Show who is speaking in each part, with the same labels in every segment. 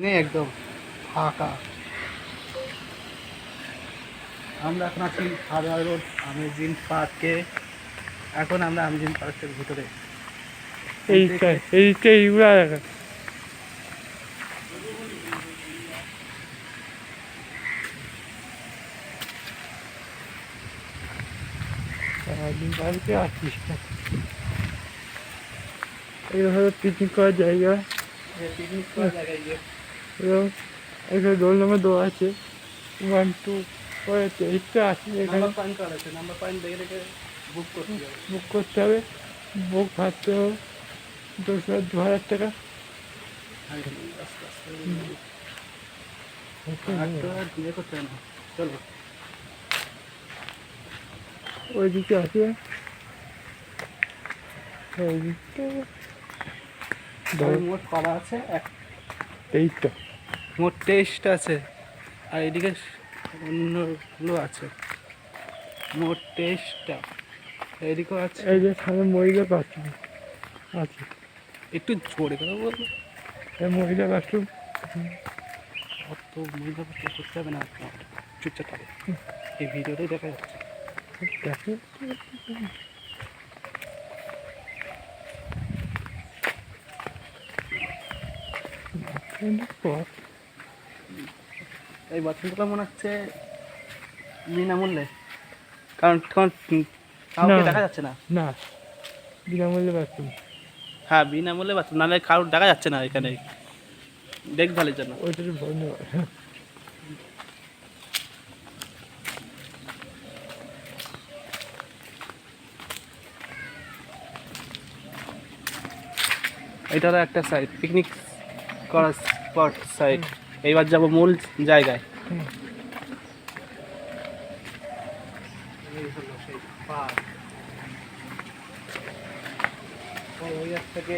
Speaker 1: নেই, একদম ফাঁকা। আমরা এখন আছি হাওড়া রোড অ্যামিউজমেন্ট পার্কে। এখন আমরা অ্যামিউজমেন্ট পার্কের ভিতরে।
Speaker 2: এইটা এইগুলো দেখা বাড়িতে আসিস না। এগুলো হলো পিকনিক করার জায়গা
Speaker 1: পিকনিক করার জায়গায় গিয়ে
Speaker 2: এবং এখানে রোল নাম্বার দেওয়া আছে 1 2 করে 23টা আছে। এখানে
Speaker 1: নাম্বার পয়েন্ট করা আছে, নাম্বার পয়েন্ট দেখে দেখে বুক করতে হবে।
Speaker 2: বুক করতে হবে, বুক ভাবতে হবে 2,000 টাকা।
Speaker 1: আস্তে আস্তে বিয়ে করতে হবে না, চলো।
Speaker 2: ওইদিকে আছে, ওইদিকে
Speaker 1: মোট করা আছে
Speaker 2: 23টা,
Speaker 1: মোট 23টা আছে। আর এদিকে অন্যগুলো আছে, মোট 23টা। এদিকেও আছে।
Speaker 2: এই যে সামনে মহিলা বাথরুম আছে,
Speaker 1: একটু জোরে কথা বলবো।
Speaker 2: এই মহিলা বাথরুম।
Speaker 1: অত মহিলা করতে হবে না, চুপচাপ থাকে। এই ভিডিওটাই দেখা যাচ্ছে।
Speaker 2: দেখো
Speaker 1: এই বাথরুমগুলো মনে হচ্ছে বিনামূল্যে, কারণ কাউকে দেখা যাচ্ছে না।
Speaker 2: না, বিনামূল্যে বাথরুম।
Speaker 1: হ্যাঁ, বিনামূল্যে বাথরুম, নাহলে কারোর দেখা যাচ্ছে না এখানে দেখভালের জন্য।
Speaker 2: ওইটা বন্ধ।
Speaker 1: এটা হলো একটা সাইড, পিকনিক করার স্পট সাইড। এইবার যাব মূল জায়গায়। এই হলো সেই পার্ক। ওই থেকে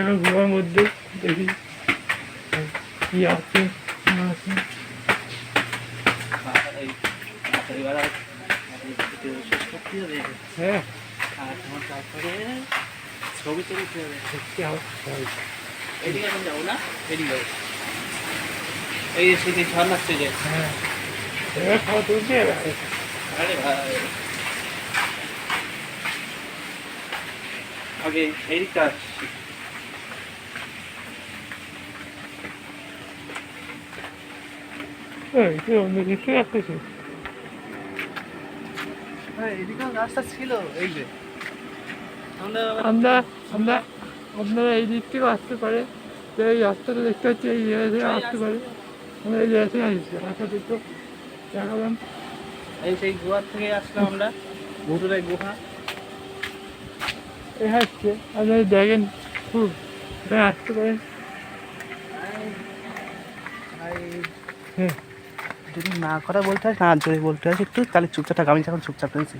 Speaker 2: এখন ঘুমার মধ্যে দেখি কি আছে না আছে। হ্যাঁ,
Speaker 1: তারপরে ছবি তুলতে হবে। এদিকে এখন যাবো না, এদিকে যাবো। এই যে সেই ঝর্ণা আসছে যে।
Speaker 2: হ্যাঁ, এবার খাওয়া তুলছে।
Speaker 1: আরে ভাই, আগে এইদিকটা আসছি।
Speaker 2: অন্য কিছু আসতেছে।
Speaker 1: হ্যাঁ, এদিকেও রাস্তা ছিল। এই যে
Speaker 2: আমরা আমরা আপনারা এই দিক থেকে আসতে পারে, তো এই রাস্তাটা দেখতে পাচ্ছি, এই জায়গা থেকে আসতে পারে। আমরা এই জায়গা থেকে আসছি, রাস্তা দুটো দেখালাম।
Speaker 1: এই সেই গুহার থেকে আসলাম আমরা, ভুতুরের গুহা।
Speaker 2: এই আসছে, আপনারা দেখেন খুব আসতে পারেন। হ্যাঁ,
Speaker 1: যদি না কথা বলতে হয়, না জোরে বলতে হয় একটু, তাহলে চুপচাপ থাক। আমি যখন চুপচাপ রয়েছি,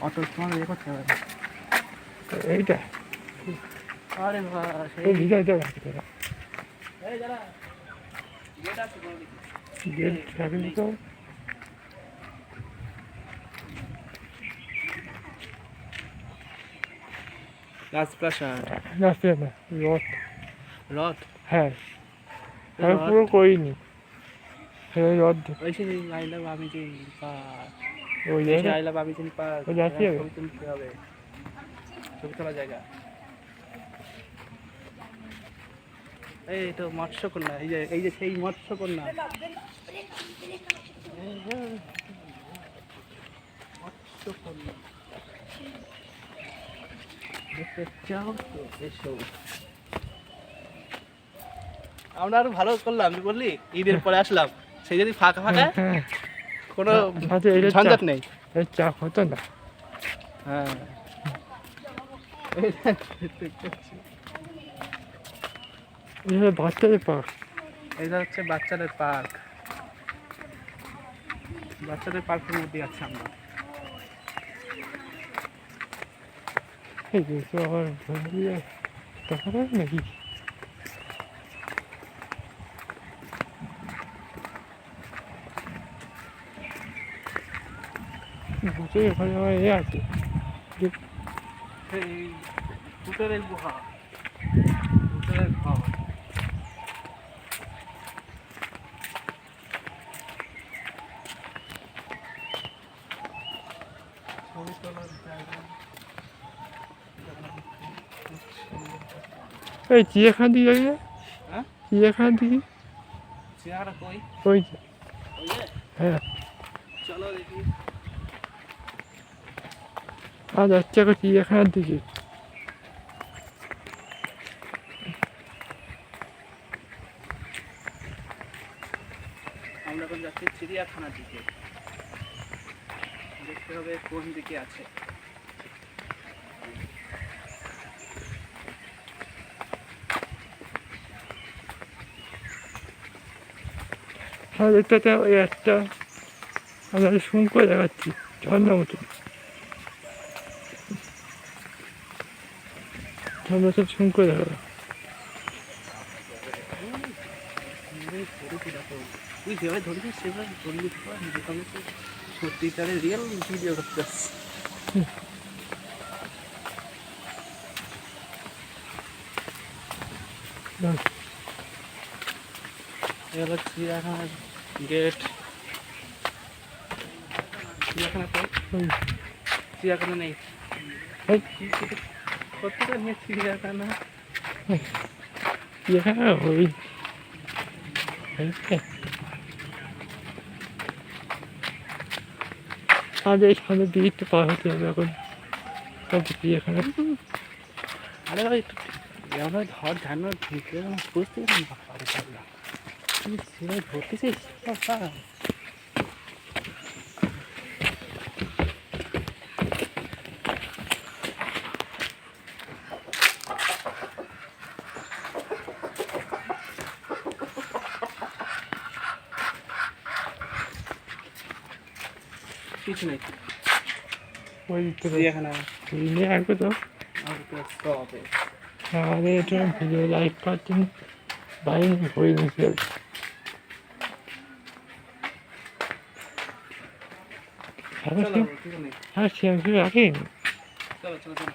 Speaker 1: অত তোমার ইয়ে করতে হবে না।
Speaker 2: এইটা
Speaker 1: আরে ভাই,
Speaker 2: এই ভিডিওটা রাখতে পারে।
Speaker 1: এই যারা গেট আছে কোনো দিকে।
Speaker 2: গেট থাকলে তো
Speaker 1: রাজপ্রাসাদ,
Speaker 2: রাস্তা না, রথ।
Speaker 1: রথ।
Speaker 2: হ্যাঁ, আমি পুরো করিনি। হ্যাঁ, রথ
Speaker 1: ওই সেই আই লাভ আমিজিং পার্ক।
Speaker 2: ওই
Speaker 1: এই
Speaker 2: জায়গা
Speaker 1: আই লাভ আমিজিং পার্ক।
Speaker 2: ওই যাচ্ছি হবে।
Speaker 1: ছবি তুলতে হবে, ছবি তোলার জায়গা। এই তো মৎস্যকন্যা, এই যে সেই মৎস্যকন্যা। মৎস্যকন্যা দেখতে চাও তো এসো। আমরা আরো ভালো করলাম, কি বললি? ঈদের পরে আসলাম, সেই যদি ফাঁকা ফাঁকা,
Speaker 2: হ্যাঁ,
Speaker 1: কোনো
Speaker 2: আচ্ছা, এটা
Speaker 1: ঝঞ্ঝাট নেই।
Speaker 2: চাপ হতো না।
Speaker 1: হ্যাঁ,
Speaker 2: এটা বাচ্চাদের পার্ক।
Speaker 1: এটা হচ্ছে বাচ্চাদের পার্ক। বাচ্চাদের পার্কের মধ্যে আছে আমরা।
Speaker 2: এই যে তো আবার বন্ধুরা দেখা পাবে নাকি? বসে এখানে আমার এ আছে,
Speaker 1: এই ভুতুরের গুহা। হ্যাঁ ছবি তোলার জায়গা
Speaker 2: এই চিড়িয়াখানা দিকে যাবি না?
Speaker 1: হ্যাঁ
Speaker 2: চিড়িয়াখানা দিকে
Speaker 1: চেহারা কই
Speaker 2: ওই যে,
Speaker 1: ওই যে
Speaker 2: হ্যাঁ
Speaker 1: চলো দেখি
Speaker 2: আর যাচ্ছে এখন চিড়িয়াখানার দিকে।
Speaker 1: আমরা এখন যাচ্ছি চিড়িয়াখানার দিকে দেখতে হবে কোন দিকে আছে
Speaker 2: আর এটাতে ওই একটা আমরা শুন করে দেখাচ্ছি ঝর্ণা মতো, ঝর্ণা মতো শুন করে দেখা।
Speaker 1: তুই যেভাবে ধরেছিস সেভাবে ধরে দিতে পার আমি তো সত্যিকারের রিয়েল ভিডিও করতে আসছি এবার চিড়িয়াখানার গেট চিড়িয়াখানা তো চিড়িয়াখানা নেই কোথায় নিয়ে চিড়িয়াখানা
Speaker 2: চিড়িয়াখানা ওই আমাদের এই সামনে দিকে তো পার হতে হবে এখন সব চিড়িয়াখানা।
Speaker 1: আরে ভাই এমন ধর ঝাড়নো ঢুকে বুঝতে পারি তুই সেভাবে ধরতেছিস কিছু নেই
Speaker 2: ওই তো
Speaker 1: চিড়িয়াখানা
Speaker 2: নিয়ে আসবে তো।
Speaker 1: হবে
Speaker 2: আমাদের এটা ভিডিও লাইক করার জন্য বাইরে হয়ে নিতে হবে।
Speaker 1: চলো কিছু নেই
Speaker 2: হ্যাঁ সে রাখি
Speaker 1: চলো চলো চলো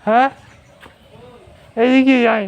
Speaker 2: হ্যাঁ এইদিকে যাই।